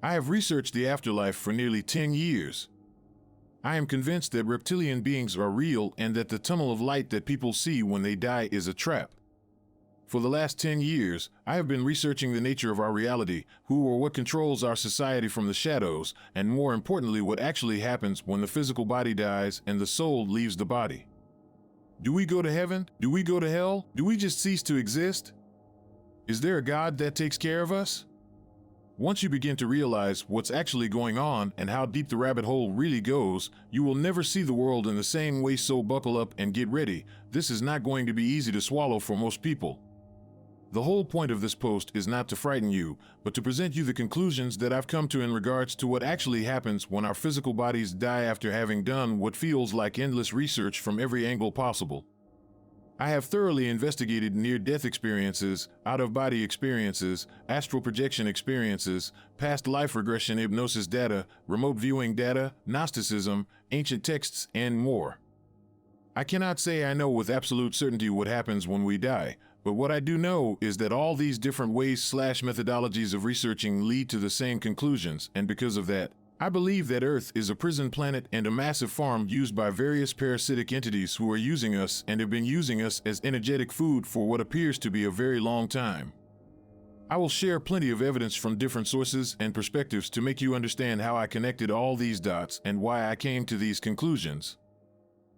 I have researched the afterlife for nearly 10 years. I am convinced that reptilian beings are real and that the tunnel of light that people see when they die is a trap. For the last 10 years, I have been researching the nature of our reality, who or what controls our society from the shadows, and more importantly, what actually happens when the physical body dies and the soul leaves the body. Do we go to heaven? Do we go to hell? Do we just cease to exist? Is there a God that takes care of us? Once you begin to realize what's actually going on and how deep the rabbit hole really goes, you will never see the world in the same way, so buckle up and get ready. This is not going to be easy to swallow for most people. The whole point of this post is not to frighten you, but to present you the conclusions that I've come to in regards to what actually happens when our physical bodies die after having done what feels like endless research from every angle possible. I have thoroughly investigated near-death experiences, out-of-body experiences, astral projection experiences, past life regression hypnosis data, remote viewing data, Gnosticism, ancient texts, and more. I cannot say I know with absolute certainty what happens when we die, but what I do know is that all these different ways/methodologies of researching lead to the same conclusions, and because of that, I believe that Earth is a prison planet and a massive farm used by various parasitic entities who are using us and have been using us as energetic food for what appears to be a very long time. I will share plenty of evidence from different sources and perspectives to make you understand how I connected all these dots and why I came to these conclusions.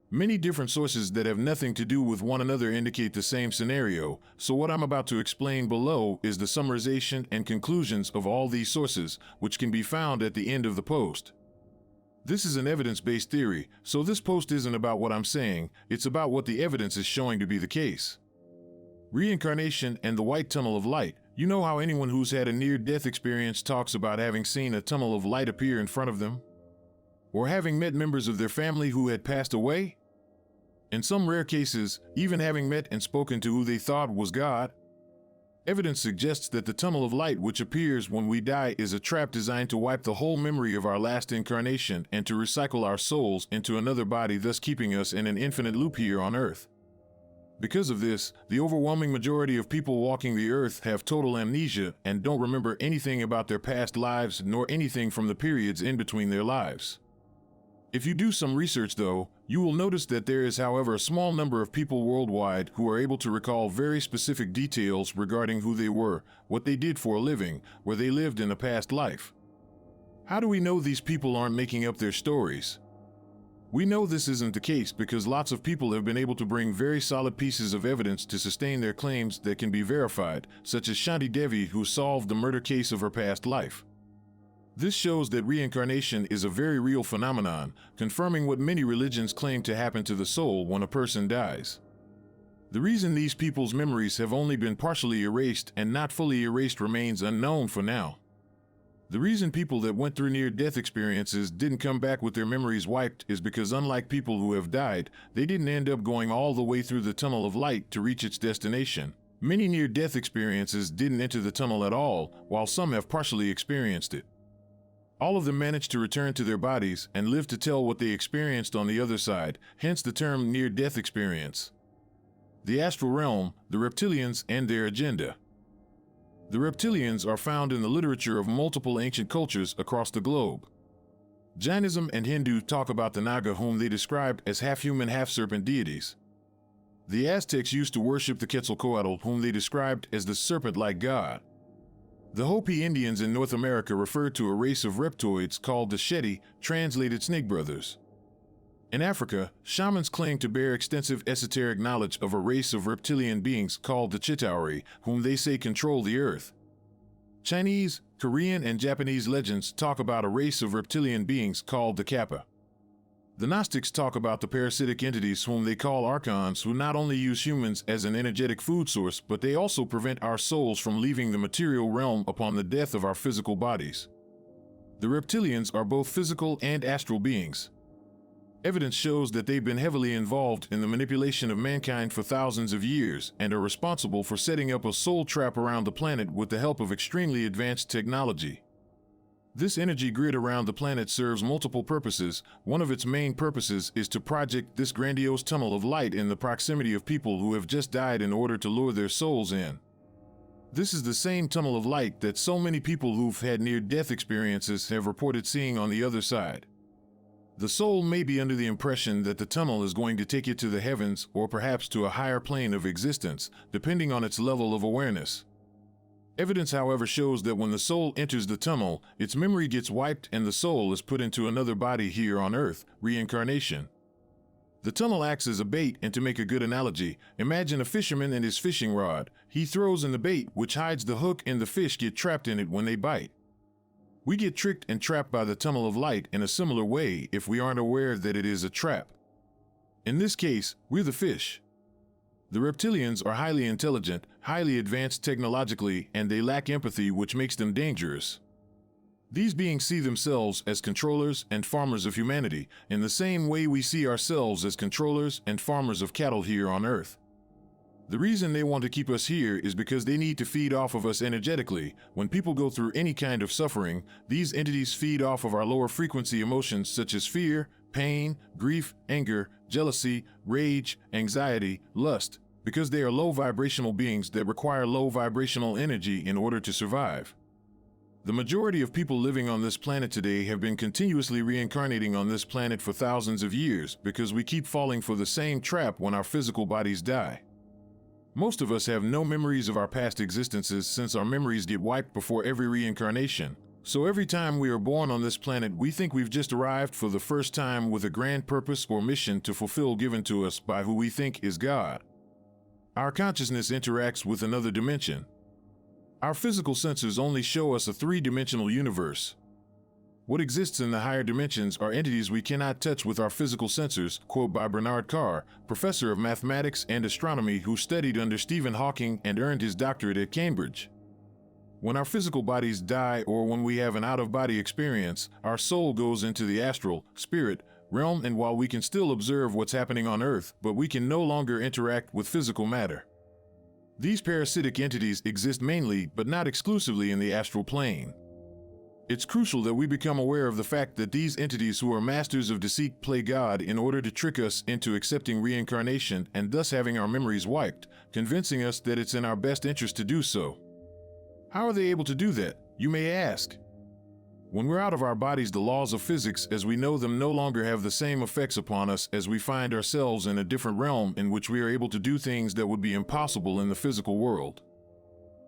Many different sources that have nothing to do with one another indicate the same scenario, so what I'm about to explain below is the summarization and conclusions of all these sources, which can be found at the end of the post. This is an evidence-based theory, so this post isn't about what I'm saying, it's about what the evidence is showing to be the case. Reincarnation and the white tunnel of light. You know how anyone who's had a near-death experience talks about having seen a tunnel of light appear in front of them? Or having met members of their family who had passed away? In some rare cases, even having met and spoken to who they thought was God. Evidence suggests that the tunnel of light which appears when we die is a trap designed to wipe the whole memory of our last incarnation and to recycle our souls into another body, thus keeping us in an infinite loop here on Earth. Because of this, the overwhelming majority of people walking the earth have total amnesia and don't remember anything about their past lives nor anything from the periods in between their lives. If you do some research though, you will notice that there is, however, a small number of people worldwide who are able to recall very specific details regarding who they were, what they did for a living, where they lived in a past life. How do we know these people aren't making up their stories? We know this isn't the case because lots of people have been able to bring very solid pieces of evidence to sustain their claims that can be verified, such as Shanti Devi, who solved the murder case of her past life. This shows that reincarnation is a very real phenomenon, confirming what many religions claim to happen to the soul when a person dies. The reason these people's memories have only been partially erased and not fully erased remains unknown for now. The reason people that went through near-death experiences didn't come back with their memories wiped is because, unlike people who have died, they didn't end up going all the way through the tunnel of light to reach its destination. Many near-death experiences didn't enter the tunnel at all, while some have partially experienced it. All of them managed to return to their bodies and live to tell what they experienced on the other side, hence the term near-death experience. The astral realm, the reptilians, and their agenda. The reptilians are found in the literature of multiple ancient cultures across the globe. Jainism and Hindu talk about the Naga, whom they described as half-human, half-serpent deities. The Aztecs used to worship the Quetzalcoatl, whom they described as the serpent-like god. The Hopi Indians in North America referred to a race of reptoids called the Shetty, translated snake brothers. In Africa, shamans claim to bear extensive esoteric knowledge of a race of reptilian beings called the Chitauri, whom they say control the earth. Chinese, Korean, and Japanese legends talk about a race of reptilian beings called the Kappa. The Gnostics talk about the parasitic entities whom they call archons, who not only use humans as an energetic food source, but they also prevent our souls from leaving the material realm upon the death of our physical bodies. The reptilians are both physical and astral beings. Evidence shows that they've been heavily involved in the manipulation of mankind for thousands of years and are responsible for setting up a soul trap around the planet with the help of extremely advanced technology. This energy grid around the planet serves multiple purposes. One of its main purposes is to project this grandiose tunnel of light in the proximity of people who have just died in order to lure their souls in. This is the same tunnel of light that so many people who've had near-death experiences have reported seeing on the other side. The soul may be under the impression that the tunnel is going to take it to the heavens or perhaps to a higher plane of existence, depending on its level of awareness. Evidence, however, shows that when the soul enters the tunnel, its memory gets wiped and the soul is put into another body here on Earth, reincarnation. The tunnel acts as a bait, and to make a good analogy, imagine a fisherman and his fishing rod. He throws in the bait, which hides the hook, and the fish get trapped in it when they bite. We get tricked and trapped by the tunnel of light in a similar way if we aren't aware that it is a trap. In this case, we're the fish. The reptilians are highly intelligent, highly advanced technologically, and they lack empathy, which makes them dangerous. These beings see themselves as controllers and farmers of humanity, in the same way we see ourselves as controllers and farmers of cattle here on Earth. The reason they want to keep us here is because they need to feed off of us energetically. When people go through any kind of suffering, these entities feed off of our lower frequency emotions such as fear, pain, grief, anger, jealousy, rage, anxiety, lust, because they are low vibrational beings that require low vibrational energy in order to survive. The majority of people living on this planet today have been continuously reincarnating on this planet for thousands of years because we keep falling for the same trap when our physical bodies die. Most of us have no memories of our past existences since our memories get wiped before every reincarnation. So every time we are born on this planet, we think we've just arrived for the first time with a grand purpose or mission to fulfill given to us by who we think is God. Our consciousness interacts with another dimension. Our physical senses only show us a three-dimensional universe. What exists in the higher dimensions are entities we cannot touch with our physical sensors, quote by Bernard Carr, professor of mathematics and astronomy who studied under Stephen Hawking and earned his doctorate at Cambridge. When our physical bodies die or when we have an out-of-body experience, our soul goes into the astral, spirit, realm, and while we can still observe what's happening on Earth, but we can no longer interact with physical matter. These parasitic entities exist mainly, but not exclusively, in the astral plane. It's crucial that we become aware of the fact that these entities who are masters of deceit play God in order to trick us into accepting reincarnation and thus having our memories wiped, convincing us that it's in our best interest to do so. How are they able to do that, you may ask? When we're out of our bodies, the laws of physics as we know them no longer have the same effects upon us as we find ourselves in a different realm in which we are able to do things that would be impossible in the physical world.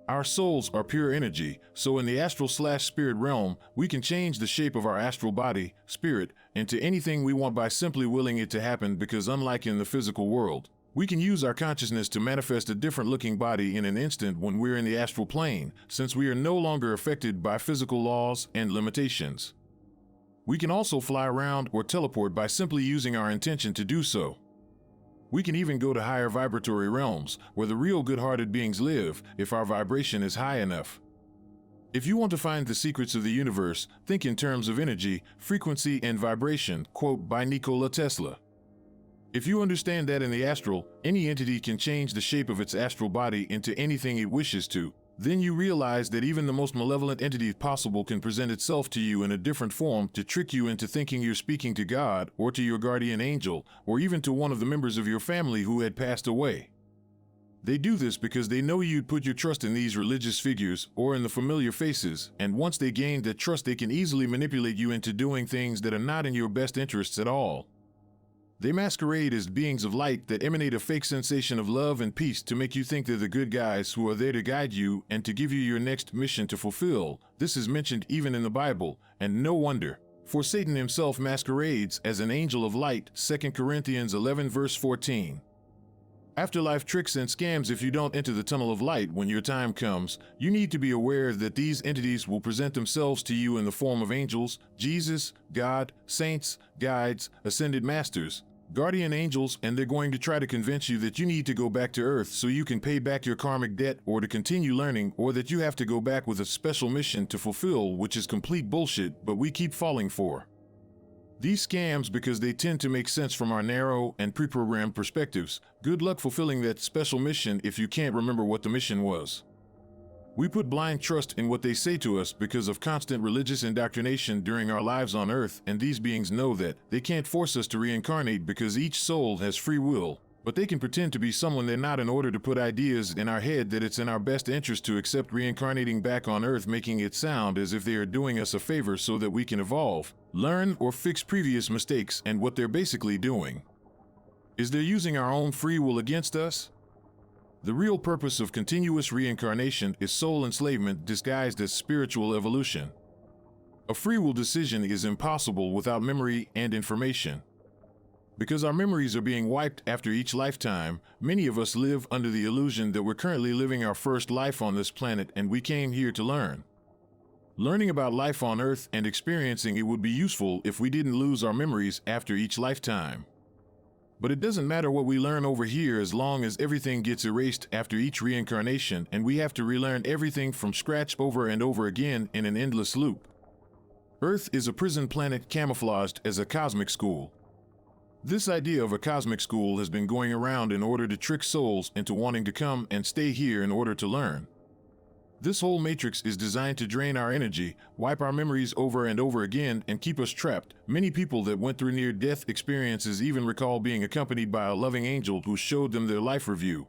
Our souls are pure energy, so in the astral/spirit realm, we can change the shape of our astral body, spirit, into anything we want by simply willing it to happen because unlike in the physical world, we can use our consciousness to manifest a different-looking body in an instant when we're in the astral plane, since we are no longer affected by physical laws and limitations. We can also fly around or teleport by simply using our intention to do so. We can even go to higher vibratory realms, where the real good-hearted beings live, if our vibration is high enough. If you want to find the secrets of the universe, think in terms of energy, frequency, and vibration, quote by Nikola Tesla. If you understand that in the astral, any entity can change the shape of its astral body into anything it wishes to, then you realize that even the most malevolent entity possible can present itself to you in a different form to trick you into thinking you're speaking to God or to your guardian angel, or even to one of the members of your family who had passed away. They do this because they know you'd put your trust in these religious figures or in the familiar faces, and once they gain that trust, they can easily manipulate you into doing things that are not in your best interests at all. They masquerade as beings of light that emanate a fake sensation of love and peace to make you think they're the good guys who are there to guide you and to give you your next mission to fulfill. This is mentioned even in the Bible, and no wonder, for Satan himself masquerades as an angel of light, 2 Corinthians 11 verse 14. Afterlife tricks and scams. If you don't enter the tunnel of light when your time comes, you need to be aware that these entities will present themselves to you in the form of angels, Jesus, God, saints, guides, ascended masters, guardian angels, and they're going to try to convince you that you need to go back to Earth so you can pay back your karmic debt or to continue learning, or that you have to go back with a special mission to fulfill, which is complete bullshit, but we keep falling for these scams because they tend to make sense from our narrow and pre-programmed perspectives. Good luck fulfilling that special mission if you can't remember what the mission was. We put blind trust in what they say to us because of constant religious indoctrination during our lives on Earth, and these beings know that they can't force us to reincarnate because each soul has free will, But they can pretend to be someone they're not in order to put ideas in our head that it's in our best interest to accept reincarnating back on Earth, making it sound as if they are doing us a favor so that we can evolve, learn, or fix previous mistakes. And what they're basically doing is they're using our own free will against us. The real purpose of continuous reincarnation is soul enslavement disguised as spiritual evolution. A free will decision is impossible without memory and information. Because our memories are being wiped after each lifetime, many of us live under the illusion that we're currently living our first life on this planet and we came here to learn. Learning about life on Earth and experiencing it would be useful if we didn't lose our memories after each lifetime. But it doesn't matter what we learn over here as long as everything gets erased after each reincarnation and we have to relearn everything from scratch over and over again in an endless loop. Earth is a prison planet camouflaged as a cosmic school. This idea of a cosmic school has been going around in order to trick souls into wanting to come and stay here in order to learn. This whole matrix is designed to drain our energy, wipe our memories over and over again, and keep us trapped. Many people that went through near-death experiences even recall being accompanied by a loving angel who showed them their life review.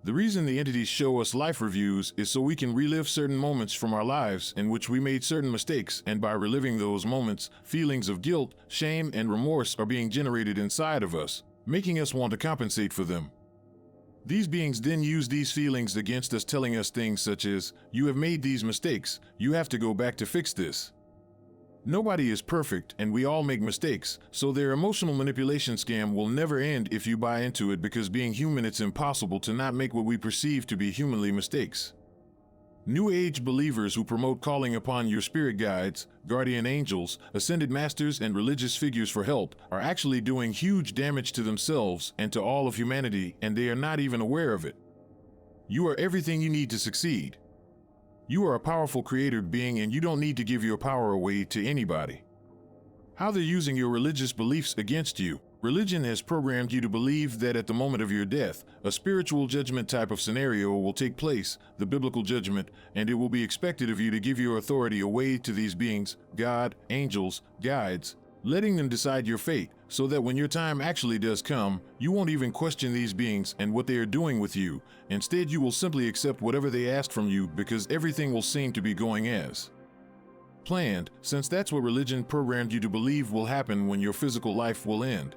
The reason the entities show us life reviews is so we can relive certain moments from our lives in which we made certain mistakes, and by reliving those moments, feelings of guilt, shame, and remorse are being generated inside of us, making us want to compensate for them. These beings then use these feelings against us, telling us things such as, "You have made these mistakes, you have to go back to fix this." Nobody is perfect and we all make mistakes, so their emotional manipulation scam will never end if you buy into it, because being human, it's impossible to not make what we perceive to be humanly mistakes. New Age believers who promote calling upon your spirit guides, guardian angels, ascended masters, and religious figures for help are actually doing huge damage to themselves and to all of humanity, and they are not even aware of it. You are everything you need to succeed. You are a powerful creator being and you don't need to give your power away to anybody. How they're using your religious beliefs against you. Religion has programmed you to believe that at the moment of your death, a spiritual judgment type of scenario will take place, the biblical judgment, and it will be expected of you to give your authority away to these beings, God, angels, guides, letting them decide your fate, so that when your time actually does come, you won't even question these beings and what they are doing with you. Instead, you will simply accept whatever they asked from you because everything will seem to be going as planned, since that's what religion programmed you to believe will happen when your physical life will end.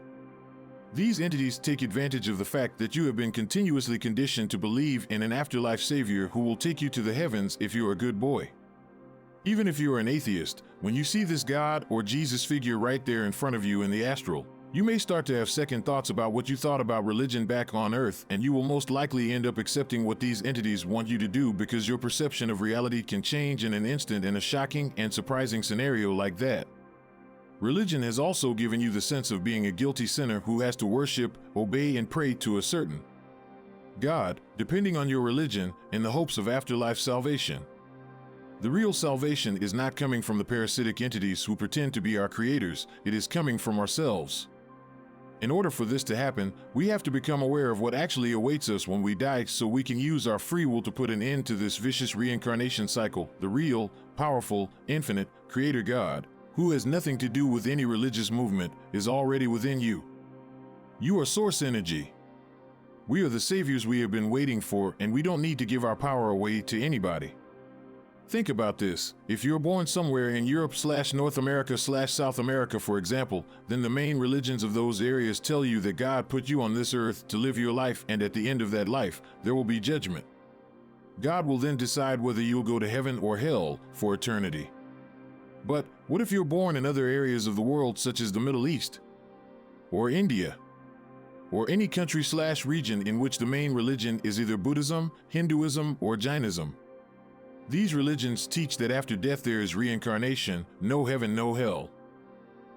These entities take advantage of the fact that you have been continuously conditioned to believe in an afterlife savior who will take you to the heavens if you're a good boy. Even if you are an atheist, when you see this God or Jesus figure right there in front of you in the astral, you may start to have second thoughts about what you thought about religion back on Earth, and you will most likely end up accepting what these entities want you to do, because your perception of reality can change in an instant in a shocking and surprising scenario like that. Religion has also given you the sense of being a guilty sinner who has to worship, obey, and pray to a certain God, depending on your religion, in the hopes of afterlife salvation. The real salvation is not coming from the parasitic entities who pretend to be our creators, it is coming from ourselves. In order for this to happen, we have to become aware of what actually awaits us when we die, so we can use our free will to put an end to this vicious reincarnation cycle. The real, powerful, infinite Creator God, who has nothing to do with any religious movement, is already within you. You are source energy. We are the saviors we have been waiting for, and we don't need to give our power away to anybody. Think about this. If you're born somewhere in Europe/North America/South America, for example, then the main religions of those areas tell you that God put you on this earth to live your life, and at the end of that life, there will be judgment. God will then decide whether you'll go to heaven or hell for eternity. But what if you're born in other areas of the world, such as the Middle East, or India, or any country/region in which the main religion is either Buddhism, Hinduism, or Jainism? These religions teach that after death there is reincarnation, no heaven, no hell.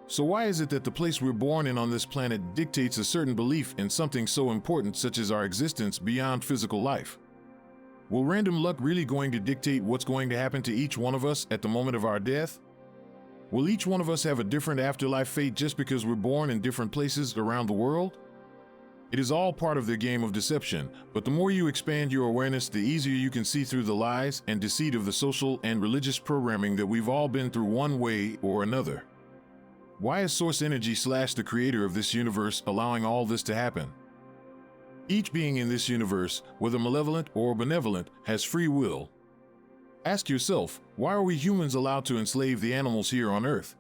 So why is it that the place we're born in on this planet dictates a certain belief in something so important such as our existence beyond physical life? Will random luck really going to dictate what's going to happen to each one of us at the moment of our death? Will each one of us have a different afterlife fate just because we're born in different places around the world? It is all part of their game of deception, but the more you expand your awareness, the easier you can see through the lies and deceit of the social and religious programming that we've all been through one way or another. Why is Source Energy / the creator of this universe allowing all this to happen? Each being in this universe, whether malevolent or benevolent, has free will. Ask yourself, why are we humans allowed to enslave the animals here on Earth?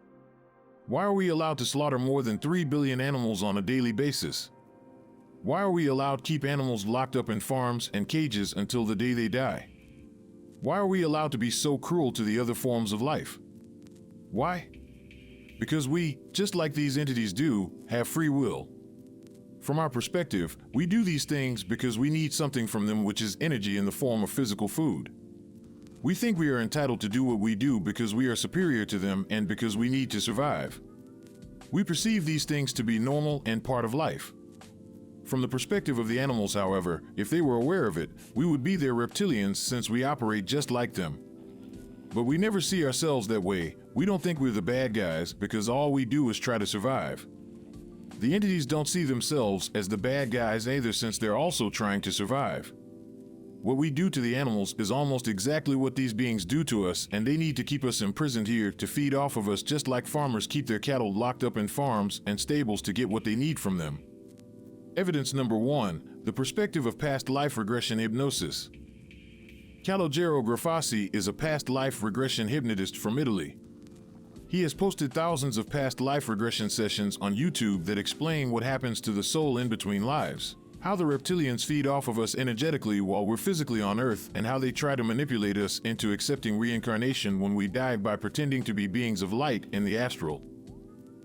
Why are we allowed to slaughter more than 3 billion animals on a daily basis? Why are we allowed to keep animals locked up in farms and cages until the day they die? Why are we allowed to be so cruel to the other forms of life? Why? Because we, just like these entities do, have free will. From our perspective, we do these things because we need something from them, which is energy in the form of physical food. We think we are entitled to do what we do because we are superior to them and because we need to survive. We perceive these things to be normal and part of life. From the perspective of the animals, however, if they were aware of it, we would be their reptilians since we operate just like them. But we never see ourselves that way. We don't think we're the bad guys because all we do is try to survive. The entities don't see themselves as the bad guys either since they're also trying to survive. What we do to the animals is almost exactly what these beings do to us, and they need to keep us imprisoned here to feed off of us just like farmers keep their cattle locked up in farms and stables to get what they need from them. Evidence number 1, the perspective of past life regression hypnosis. Calogero Grafassi is a past life regression hypnotist from Italy. He has posted thousands of past life regression sessions on YouTube that explain what happens to the soul in between lives, how the reptilians feed off of us energetically while we're physically on Earth, and how they try to manipulate us into accepting reincarnation when we die by pretending to be beings of light in the astral.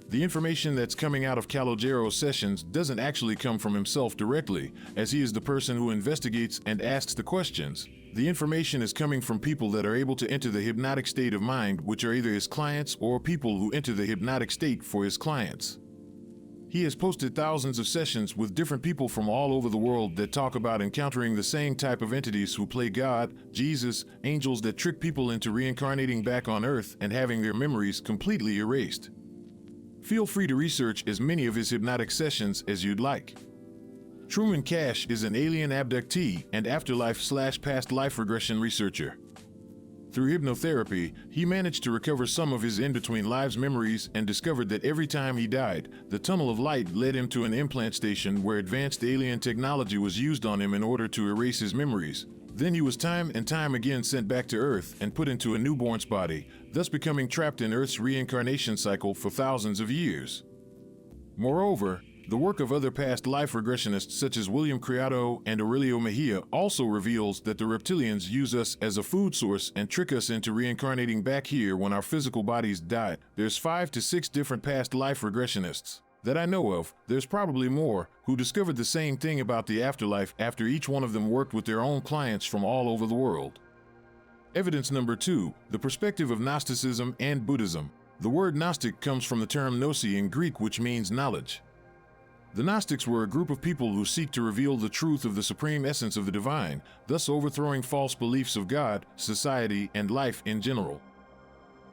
The information that's coming out of Calogero's sessions doesn't actually come from himself directly, as he is the person who investigates and asks the questions. The information is coming from people that are able to enter the hypnotic state of mind, which are either his clients or people who enter the hypnotic state for his clients. He has posted thousands of sessions with different people from all over the world that talk about encountering the same type of entities who play God, Jesus, angels that trick people into reincarnating back on Earth and having their memories completely erased. Feel free to research as many of his hypnotic sessions as you'd like. Truman Cash is an alien abductee and afterlife/past life regression researcher. Through hypnotherapy, he managed to recover some of his in-between lives memories and discovered that every time he died, the tunnel of light led him to an implant station where advanced alien technology was used on him in order to erase his memories. Then he was time and time again sent back to Earth and put into a newborn's body, thus becoming trapped in Earth's reincarnation cycle for thousands of years. Moreover, the work of other past life regressionists such as William Criado and Aurelio Mejia also reveals that the reptilians use us as a food source and trick us into reincarnating back here when our physical bodies die. There's 5 to 6 different past life regressionists that I know of, there's probably more, who discovered the same thing about the afterlife after each one of them worked with their own clients from all over the world. Evidence number 2, the perspective of Gnosticism and Buddhism. The word Gnostic comes from the term gnosi in Greek, which means knowledge. The Gnostics were a group of people who seek to reveal the truth of the supreme essence of the divine, thus overthrowing false beliefs of God, society, and life in general.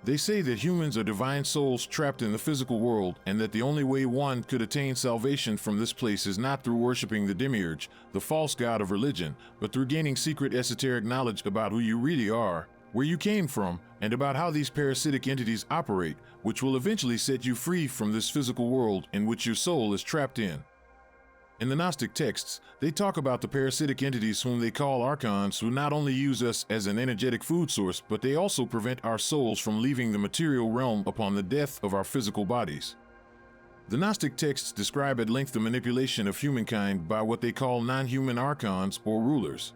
They say that humans are divine souls trapped in the physical world, and that the only way one could attain salvation from this place is not through worshiping the demiurge, the false god of religion, but through gaining secret esoteric knowledge about who you really are, where you came from, and about how these parasitic entities operate, which will eventually set you free from this physical world in which your soul is trapped in. In the Gnostic texts, they talk about the parasitic entities whom they call archons, who not only use us as an energetic food source, but they also prevent our souls from leaving the material realm upon the death of our physical bodies. The Gnostic texts describe at length the manipulation of humankind by what they call non-human archons or rulers.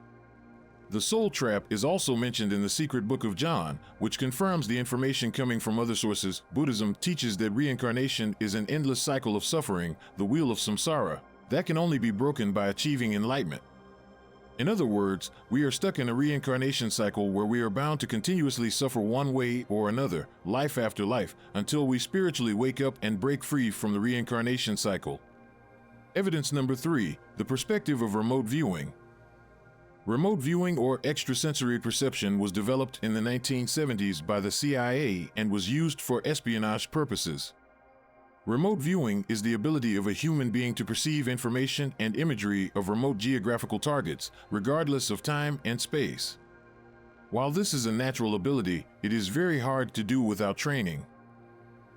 The soul trap is also mentioned in the secret book of John, which confirms the information coming from other sources. Buddhism teaches that reincarnation is an endless cycle of suffering, the wheel of samsara, that can only be broken by achieving enlightenment. In other words, we are stuck in a reincarnation cycle where we are bound to continuously suffer one way or another, life after life, until we spiritually wake up and break free from the reincarnation cycle. Evidence number 3, the perspective of remote viewing. Remote viewing or extrasensory perception was developed in the 1970s by the CIA and was used for espionage purposes. Remote viewing is the ability of a human being to perceive information and imagery of remote geographical targets, regardless of time and space. While this is a natural ability, it is very hard to do without training.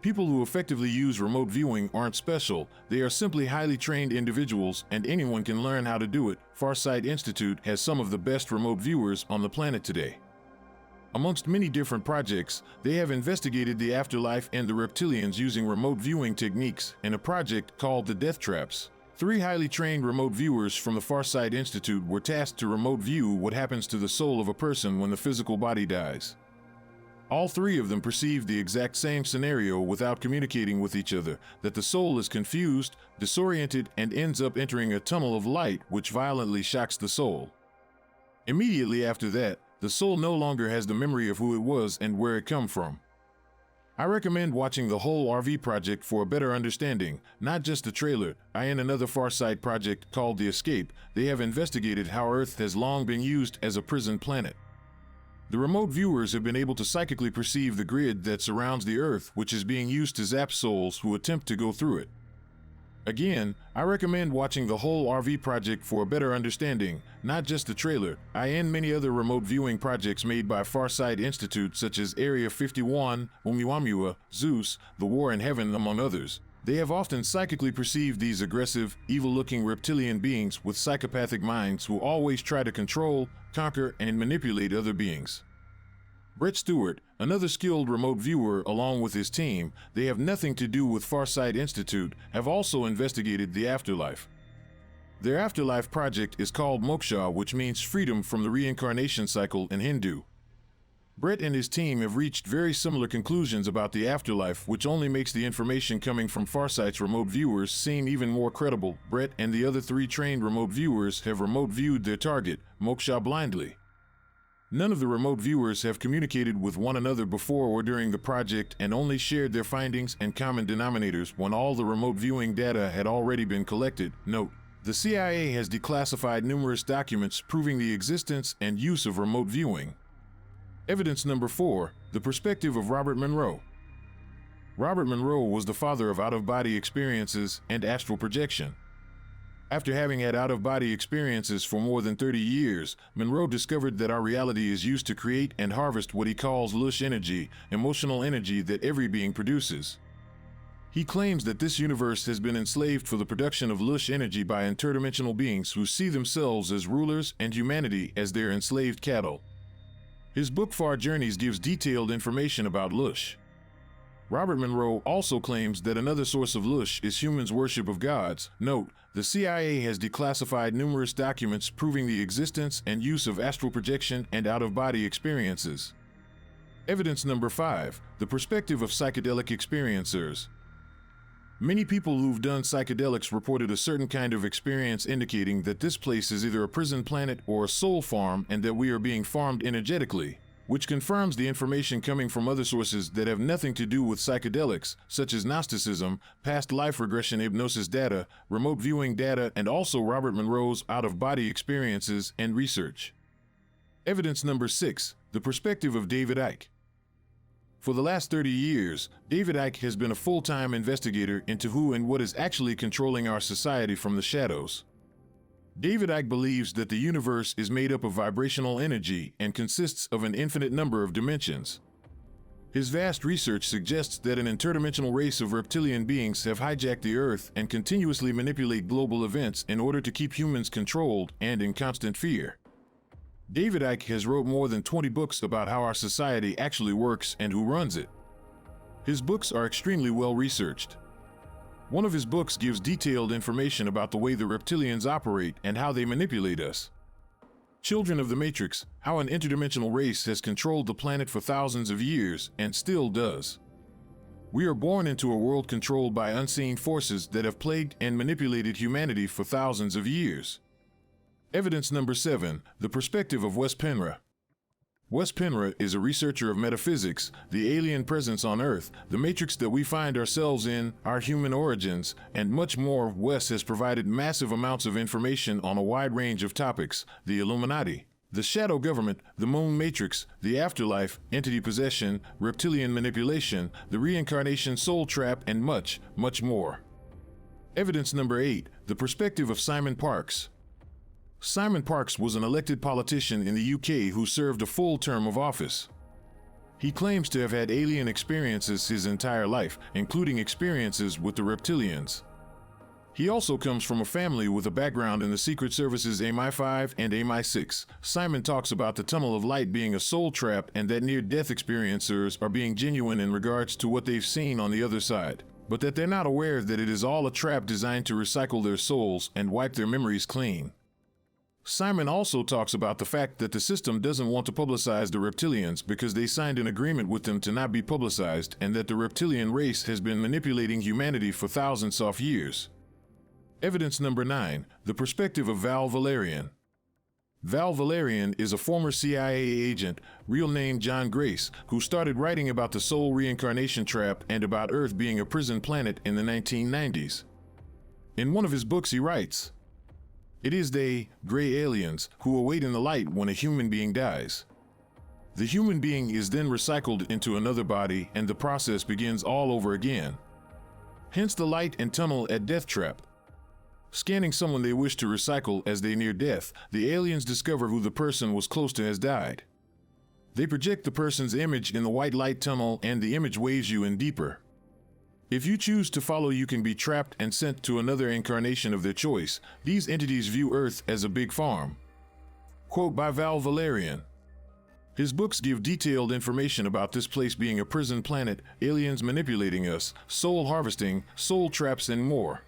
People who effectively use remote viewing aren't special, they are simply highly trained individuals, and anyone can learn how to do it. Farsight Institute has some of the best remote viewers on the planet today. Amongst many different projects, they have investigated the afterlife and the reptilians using remote viewing techniques in a project called the Death Traps. 3 highly trained remote viewers from the Farsight Institute were tasked to remote view what happens to the soul of a person when the physical body dies. All 3 of them perceived the exact same scenario without communicating with each other, that the soul is confused, disoriented, and ends up entering a tunnel of light which violently shocks the soul. Immediately after that, the soul no longer has the memory of who it was and where it come from. I recommend watching the whole RV project for a better understanding, not just the trailer. In another Farsight project called The Escape, they have investigated how Earth has long been used as a prison planet. The remote viewers have been able to psychically perceive the grid that surrounds the Earth, which is being used to zap souls who attempt to go through it. Again, I recommend watching the whole RV project for a better understanding, not just the trailer. Many other remote viewing projects made by Farsight Institute such as Area 51, Oumuamua, Zeus, The War in Heaven, among others. They have often psychically perceived these aggressive, evil-looking reptilian beings with psychopathic minds who always try to control, conquer, and manipulate other beings. Brett Stewart, another skilled remote viewer along with his team, they have nothing to do with Farsight Institute, have also investigated the afterlife. Their afterlife project is called Moksha, which means freedom from the reincarnation cycle in Hindu. Brett and his team have reached very similar conclusions about the afterlife, which only makes the information coming from Farsight's remote viewers seem even more credible. Brett and the other 3 trained remote viewers have remote viewed their target, Moksha, blindly. None of the remote viewers have communicated with one another before or during the project and only shared their findings and common denominators when all the remote viewing data had already been collected. Note: the CIA has declassified numerous documents proving the existence and use of remote viewing. Evidence number 4, the perspective of Robert Monroe. Robert Monroe was the father of out-of-body experiences and astral projection. After having had out-of-body experiences for more than 30 years, Monroe discovered that our reality is used to create and harvest what he calls lush energy, emotional energy that every being produces. He claims that this universe has been enslaved for the production of lush energy by interdimensional beings who see themselves as rulers and humanity as their enslaved cattle. His book Far Journeys gives detailed information about lush. Robert Monroe also claims that another source of lush is humans' worship of gods. Note: the CIA has declassified numerous documents proving the existence and use of astral projection and out-of-body experiences. Evidence number 5, the perspective of psychedelic experiencers. Many people who've done psychedelics reported a certain kind of experience indicating that this place is either a prison planet or a soul farm and that we are being farmed energetically, which confirms the information coming from other sources that have nothing to do with psychedelics, such as Gnosticism, past life regression hypnosis data, remote viewing data, and also Robert Monroe's out-of-body experiences and research. Evidence number 6, the perspective of David Icke. For the last 30 years, David Icke has been a full-time investigator into who and what is actually controlling our society from the shadows. David Icke believes that the universe is made up of vibrational energy and consists of an infinite number of dimensions. His vast research suggests that an interdimensional race of reptilian beings have hijacked the Earth and continuously manipulate global events in order to keep humans controlled and in constant fear. David Icke has wrote more than 20 books about how our society actually works and who runs it. His books are extremely well researched. One of his books gives detailed information about the way the reptilians operate and how they manipulate us. Children of the Matrix: How an Interdimensional Race Has Controlled the Planet for Thousands of Years and Still Does. We are born into a world controlled by unseen forces that have plagued and manipulated humanity for thousands of years. Evidence number 7, the perspective of Wes Penra. Wes Penra is a researcher of metaphysics, the alien presence on Earth, the matrix that we find ourselves in, our human origins, and much more. Wes has provided massive amounts of information on a wide range of topics: the Illuminati, the shadow government, the moon matrix, the afterlife, entity possession, reptilian manipulation, the reincarnation soul trap, and much, much more. Evidence number 8, the perspective of Simon Parkes. Simon Parkes was an elected politician in the UK who served a full term of office. He claims to have had alien experiences his entire life, including experiences with the reptilians. He also comes from a family with a background in the Secret Service's MI5 and MI6. Simon talks about the tunnel of light being a soul trap and that near-death experiencers are being genuine in regards to what they've seen on the other side, but that they're not aware that it is all a trap designed to recycle their souls and wipe their memories clean. Simon also talks about the fact that the system doesn't want to publicize the reptilians because they signed an agreement with them to not be publicized, and that the reptilian race has been manipulating humanity for thousands of years. Evidence number 9, the perspective of Val Valerian. Val Valerian is a former CIA agent, real name John Grace, who started writing about the soul reincarnation trap and about Earth being a prison planet in the 1990s. In one of his books he writes, "It is they, gray aliens, who await in the light when a human being dies. The human being is then recycled into another body and the process begins all over again. Hence the light and tunnel at death trap. Scanning someone they wish to recycle as they near death, the aliens discover who the person was close to has died. They project the person's image in the white light tunnel and the image waves you in deeper. If you choose to follow, you can be trapped and sent to another incarnation of their choice. These entities view Earth as a big farm." Quote by Val Valerian. His books give detailed information about this place being a prison planet, aliens manipulating us, soul harvesting, soul traps, and more.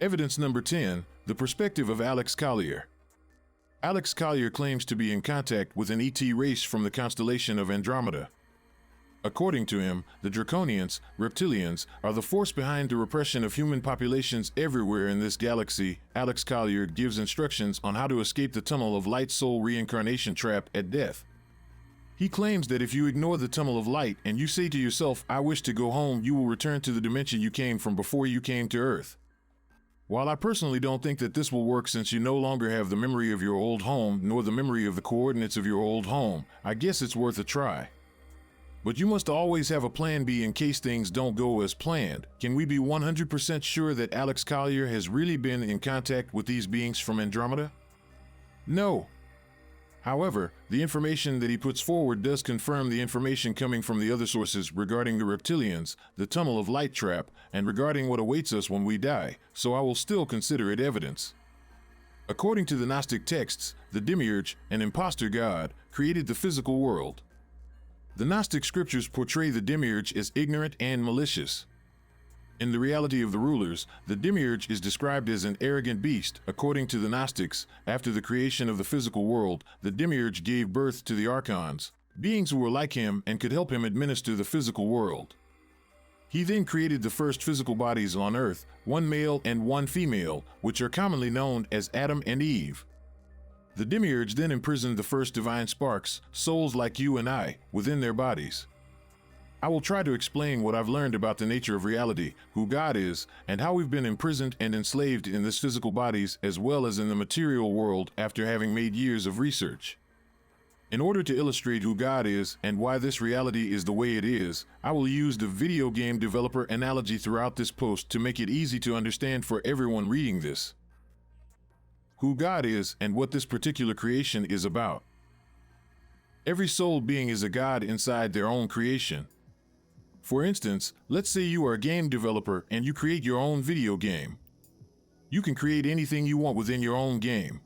Evidence number 10, the perspective of Alex Collier. Alex Collier claims to be in contact with an ET race from the constellation of Andromeda. According to him, the Draconians, reptilians, are the force behind the repression of human populations everywhere in this galaxy. Alex Collier gives instructions on how to escape the tunnel of light soul reincarnation trap at death. He claims that if you ignore the tunnel of light and you say to yourself, "I wish to go home," you will return to the dimension you came from before you came to Earth. While I personally don't think that this will work since you no longer have the memory of your old home nor the memory of the coordinates of your old home, I guess it's worth a try. But you must always have a plan B in case things don't go as planned. Can we be 100% sure that Alex Collier has really been in contact with these beings from Andromeda? No. However, the information that he puts forward does confirm the information coming from the other sources regarding the reptilians, the tunnel of light trap, and regarding what awaits us when we die, so I will still consider it evidence. According to the Gnostic texts, the Demiurge, an imposter god, created the physical world. The Gnostic scriptures portray the Demiurge as ignorant and malicious. In the reality of the rulers, the Demiurge is described as an arrogant beast. According to the Gnostics, after the creation of the physical world, the Demiurge gave birth to the Archons, beings who were like him and could help him administer the physical world. He then created the first physical bodies on Earth, one male and one female, which are commonly known as Adam and Eve. The Demiurge then imprisoned the first divine sparks, souls like you and I, within their bodies. I will try to explain what I've learned about the nature of reality, who God is, and how we've been imprisoned and enslaved in this physical bodies as well as in the material world after having made years of research. In order to illustrate who God is and why this reality is the way it is, I will use the video game developer analogy throughout this post to make it easy to understand for everyone reading this. Who God is and what this particular creation is about. Every soul being is a god inside their own creation. For instance, let's say you are a game developer and you create your own video game. You can create anything you want within your own game.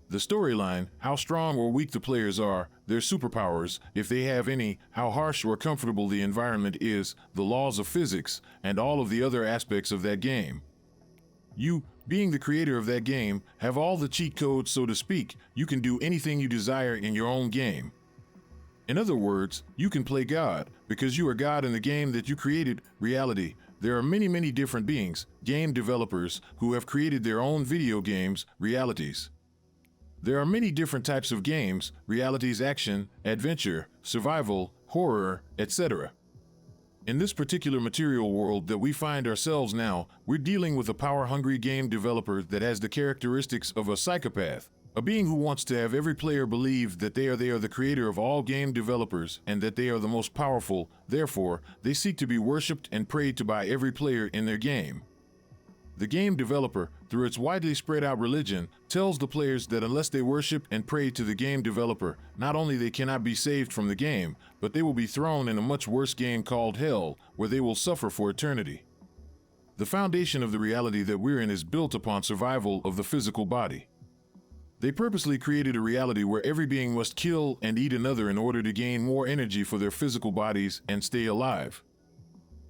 The storyline, how strong or weak the players are, their superpowers, if they have any, how harsh or comfortable the environment is, the laws of physics, and all of the other aspects of that game. You, being the creator of that game, have all the cheat codes, so to speak. You can do anything you desire in your own game. In other words, you can play God, because you are God in the game that you created, reality. There are many, many different beings, game developers, who have created their own video games, realities. There are many different types of games, realities: action, adventure, survival, horror, etc. In this particular material world that we find ourselves now, we're dealing with a power-hungry game developer that has the characteristics of a psychopath. A being who wants to have every player believe that they are the creator of all game developers and that they are the most powerful. Therefore, they seek to be worshipped and prayed to by every player in their game. The game developer, through its widely spread out religion, tells the players that unless they worship and pray to the game developer, not only they cannot be saved from the game, but they will be thrown in a much worse game called hell, where they will suffer for eternity. The foundation of the reality that we're in is built upon survival of the physical body. They purposely created a reality where every being must kill and eat another in order to gain more energy for their physical bodies and stay alive.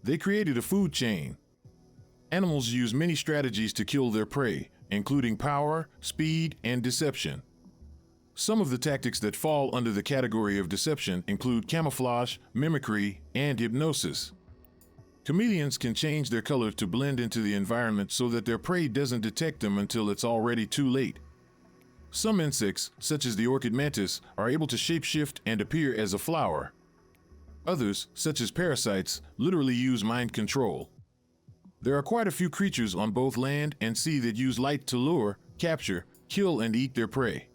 They created a food chain. Animals use many strategies to kill their prey, including power, speed, and deception. Some of the tactics that fall under the category of deception include camouflage, mimicry, and hypnosis. Chameleons can change their color to blend into the environment so that their prey doesn't detect them until it's already too late. Some insects, such as the orchid mantis, are able to shapeshift and appear as a flower. Others, such as parasites, literally use mind control. There are quite a few creatures on both land and sea that use light to lure, capture, kill, and eat their prey.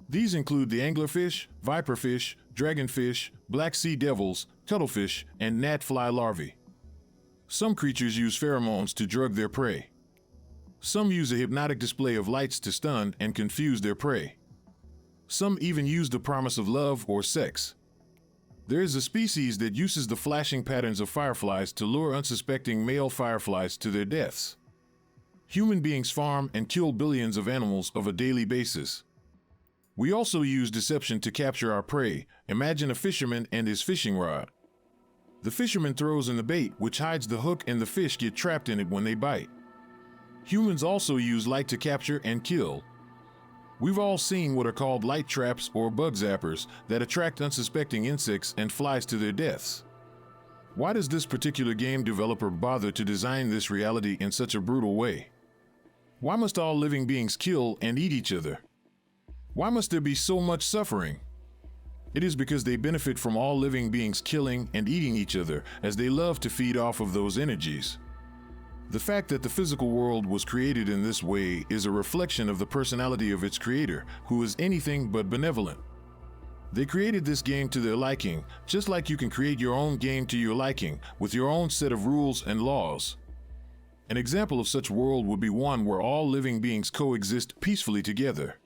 These include the anglerfish, viperfish, dragonfish, black sea devils, cuttlefish, and gnatfly larvae. Some creatures use pheromones to drug their prey. Some use a hypnotic display of lights to stun and confuse their prey. Some even use the promise of love or sex. There is a species that uses the flashing patterns of fireflies to lure unsuspecting male fireflies to their deaths. Human beings farm and kill billions of animals on a daily basis. We also use deception to capture our prey. Imagine a fisherman and his fishing rod. The fisherman throws in the bait, which hides the hook, and the fish get trapped in it when they bite. Humans also use light to capture and kill. We've all seen what are called light traps or bug zappers that attract unsuspecting insects and flies to their deaths. Why does this particular game developer bother to design this reality in such a brutal way? Why must all living beings kill and eat each other? Why must there be so much suffering? It is because they benefit from all living beings killing and eating each other, as they love to feed off of those energies. The fact that the physical world was created in this way is a reflection of the personality of its creator, who is anything but benevolent. They created this game to their liking, just like you can create your own game to your liking, with your own set of rules and laws. An example of such world would be one where all living beings coexist peacefully together.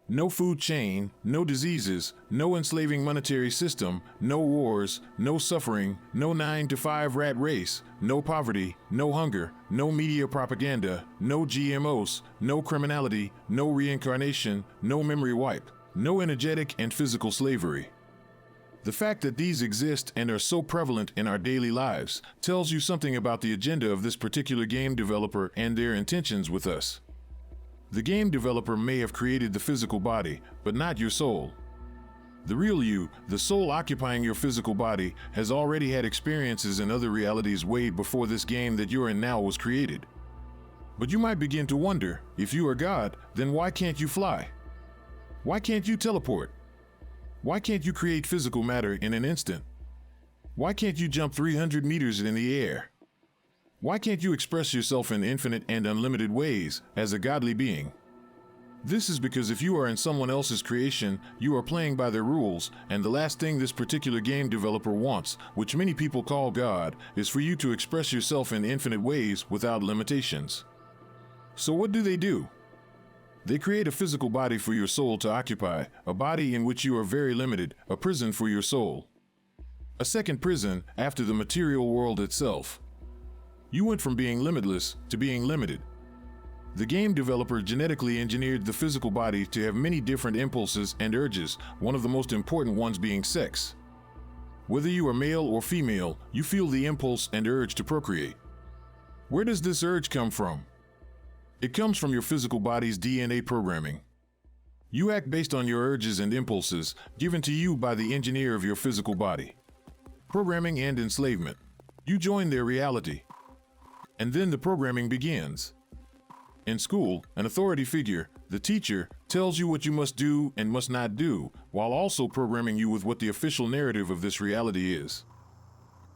No food chain, no diseases, no enslaving monetary system, no wars, no suffering, no 9-to-5 rat race, no poverty, no hunger, no media propaganda, no GMOs, no criminality, no reincarnation, no memory wipe, no energetic and physical slavery. The fact that these exist and are so prevalent in our daily lives tells you something about the agenda of this particular game developer and their intentions with us. The game developer may have created the physical body, but not your soul. The real you, the soul occupying your physical body, has already had experiences in other realities way before this game that you're in now was created. But you might begin to wonder, if you are God, then why can't you fly? Why can't you teleport? Why can't you create physical matter in an instant? Why can't you jump 300 meters in the air? Why can't you express yourself in infinite and unlimited ways as a godly being? This is because if you are in someone else's creation, you are playing by their rules, and the last thing this particular game developer wants, which many people call God, is for you to express yourself in infinite ways without limitations. So what do? They create a physical body for your soul to occupy, a body in which you are very limited, a prison for your soul. A second prison after the material world itself. You went from being limitless to being limited. The game developer genetically engineered the physical body to have many different impulses and urges, one of the most important ones being sex. Whether you are male or female, you feel the impulse and urge to procreate. Where does this urge come from? It comes from your physical body's DNA programming. You act based on your urges and impulses given to you by the engineer of your physical body. Programming and enslavement. You join their reality. And then the programming begins. In school, an authority figure, the teacher, tells you what you must do and must not do, while also programming you with what the official narrative of this reality is.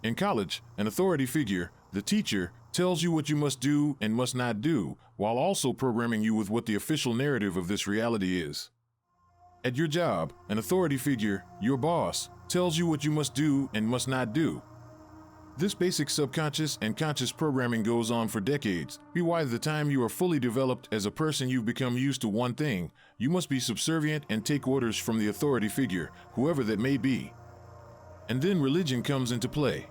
In college, an authority figure, the teacher, tells you what you must do and must not do, while also programming you with what the official narrative of this reality is. At your job, an authority figure, your boss, tells you what you must do and must not do. This basic subconscious and conscious programming goes on for decades. By the time you are fully developed as a person, you've become used to one thing: you must be subservient and take orders from the authority figure, whoever that may be. And then religion comes into play.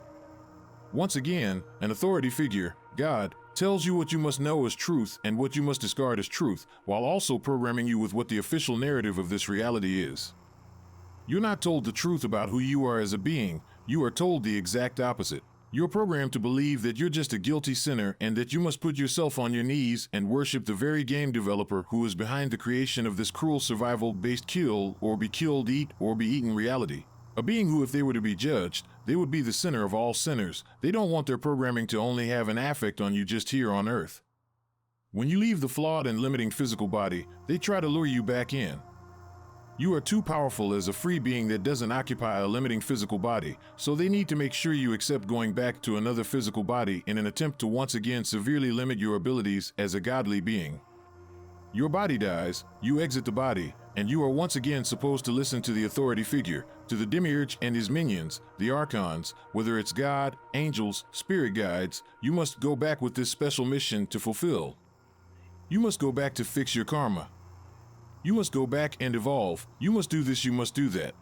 Once again, an authority figure, God, tells you what you must know as truth and what you must discard as truth, while also programming you with what the official narrative of this reality is. You're not told the truth about who you are as a being, you are told the exact opposite. You're programmed to believe that you're just a guilty sinner and that you must put yourself on your knees and worship the very game developer who is behind the creation of this cruel survival-based kill or be killed, eat, or be eaten reality. A being who, if they were to be judged, they would be the sinner of all sinners. They don't want their programming to only have an affect on you just here on Earth. When you leave the flawed and limiting physical body, they try to lure you back in. You are too powerful as a free being that doesn't occupy a limiting physical body, so they need to make sure you accept going back to another physical body in an attempt to once again severely limit your abilities as a godly being. Your body dies, you exit the body, and you are once again supposed to listen to the authority figure, to the demiurge and his minions, the archons, whether it's God, angels, spirit guides. You must go back with this special mission to fulfill. You must go back to fix your karma. You must go back and evolve. You must do this, you must do that.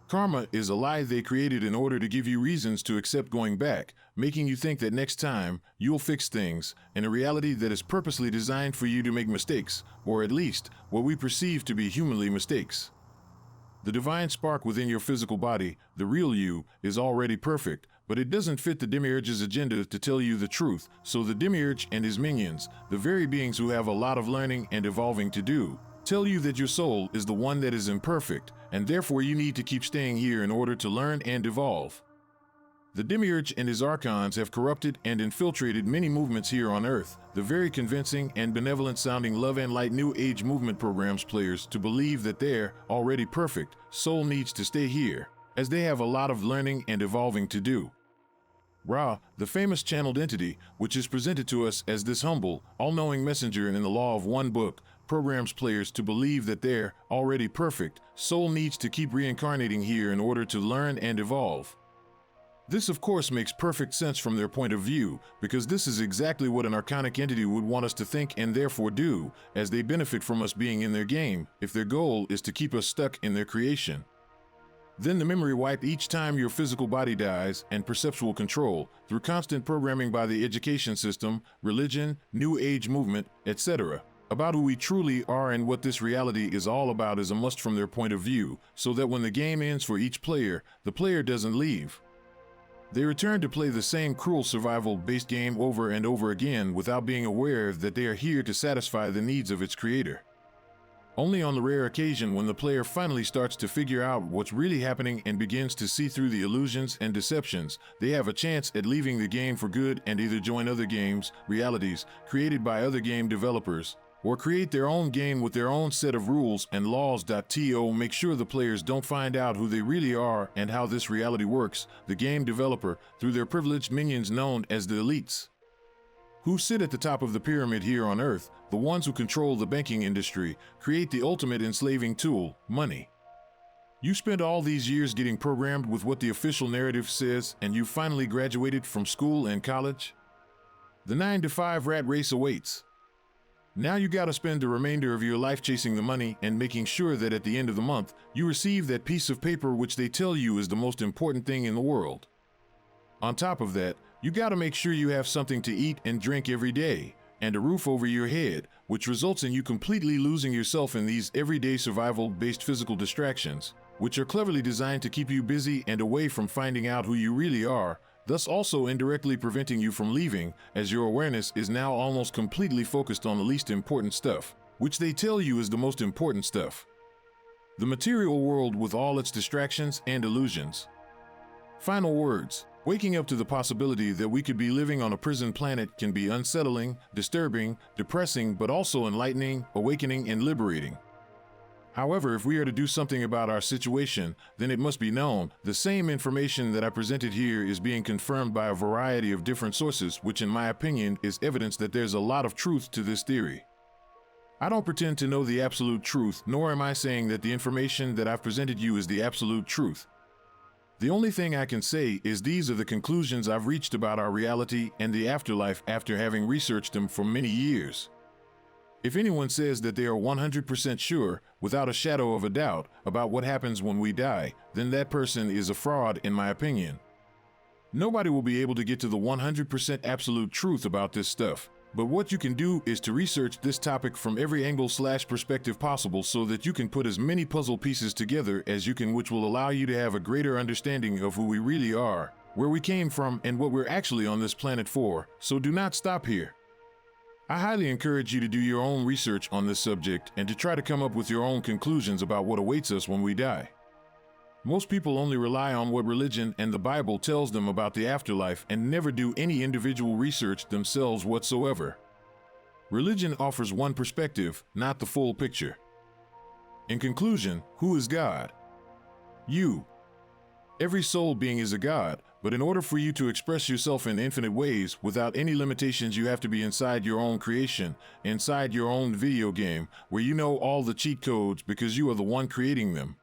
Karma is a lie they created in order to give you reasons to accept going back, making you think that next time you'll fix things, in a reality that is purposely designed for you to make mistakes, or at least what we perceive to be humanly mistakes. The divine spark within your physical body, the real you, is already perfect, but it doesn't fit the demiurge's agenda to tell you the truth, so the demiurge and his minions, the very beings who have a lot of learning and evolving to do, tell you that your soul is the one that is imperfect, and therefore you need to keep staying here in order to learn and evolve. The demiurge and his archons have corrupted and infiltrated many movements here on Earth, the very convincing and benevolent-sounding love and light New Age movement programs players to believe that their already perfect soul needs to stay here, as they have a lot of learning and evolving to do. Ra, the famous channeled entity, which is presented to us as this humble, all-knowing messenger in the law of one book, programs players to believe that their already perfect soul needs to keep reincarnating here in order to learn and evolve. This of course makes perfect sense from their point of view, because this is exactly what an archonic entity would want us to think and therefore do, as they benefit from us being in their game, if their goal is to keep us stuck in their creation. Then the memory wipe each time your physical body dies, and perceptual control, through constant programming by the education system, religion, New Age movement, etc., about who we truly are and what this reality is all about is a must from their point of view, so that when the game ends for each player, the player doesn't leave. They return to play the same cruel survival-based game over and over again without being aware that they are here to satisfy the needs of its creator. Only on the rare occasion when the player finally starts to figure out what's really happening and begins to see through the illusions and deceptions, they have a chance at leaving the game for good and either join other games, realities, created by other game developers, or create their own game with their own set of rules and laws. To make sure the players don't find out who they really are and how this reality works, the game developer, through their privileged minions known as the elites, who sit at the top of the pyramid here on Earth, the ones who control the banking industry, create the ultimate enslaving tool, money. You spent all these years getting programmed with what the official narrative says, and you finally graduated from school and college? The 9-to-5 rat race awaits. Now you gotta spend the remainder of your life chasing the money and making sure that at the end of the month, you receive that piece of paper which they tell you is the most important thing in the world. On top of that, you gotta make sure you have something to eat and drink every day, and a roof over your head, which results in you completely losing yourself in these everyday survival-based physical distractions, which are cleverly designed to keep you busy and away from finding out who you really are, thus also indirectly preventing you from leaving, as your awareness is now almost completely focused on the least important stuff, which they tell you is the most important stuff. The material world with all its distractions and illusions. Final words. Waking up to the possibility that we could be living on a prison planet can be unsettling, disturbing, depressing, but also enlightening, awakening, and liberating. However, if we are to do something about our situation, then it must be known, the same information that I presented here is being confirmed by a variety of different sources, which in my opinion is evidence that there's a lot of truth to this theory. I don't pretend to know the absolute truth, nor am I saying that the information that I've presented you is the absolute truth. The only thing I can say is these are the conclusions I've reached about our reality and the afterlife after having researched them for many years. If anyone says that they are 100% sure, without a shadow of a doubt, about what happens when we die, then that person is a fraud in my opinion. Nobody will be able to get to the 100% absolute truth about this stuff, but what you can do is to research this topic from every angle/perspective possible so that you can put as many puzzle pieces together as you can, which will allow you to have a greater understanding of who we really are, where we came from, and what we're actually on this planet for. So do not stop here. I highly encourage you to do your own research on this subject and to try to come up with your own conclusions about what awaits us when we die. Most people only rely on what religion and the Bible tells them about the afterlife and never do any individual research themselves whatsoever. Religion offers one perspective, not the full picture. In conclusion, who is God? You. Every soul being is a God, but in order for you to express yourself in infinite ways without any limitations, you have to be inside your own creation, inside your own video game, where you know all the cheat codes because you are the one creating them.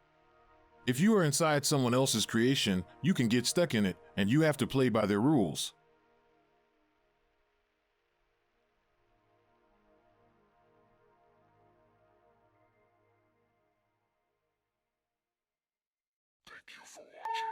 If you are inside someone else's creation, you can get stuck in it, and you have to play by their rules. Thank you for watching.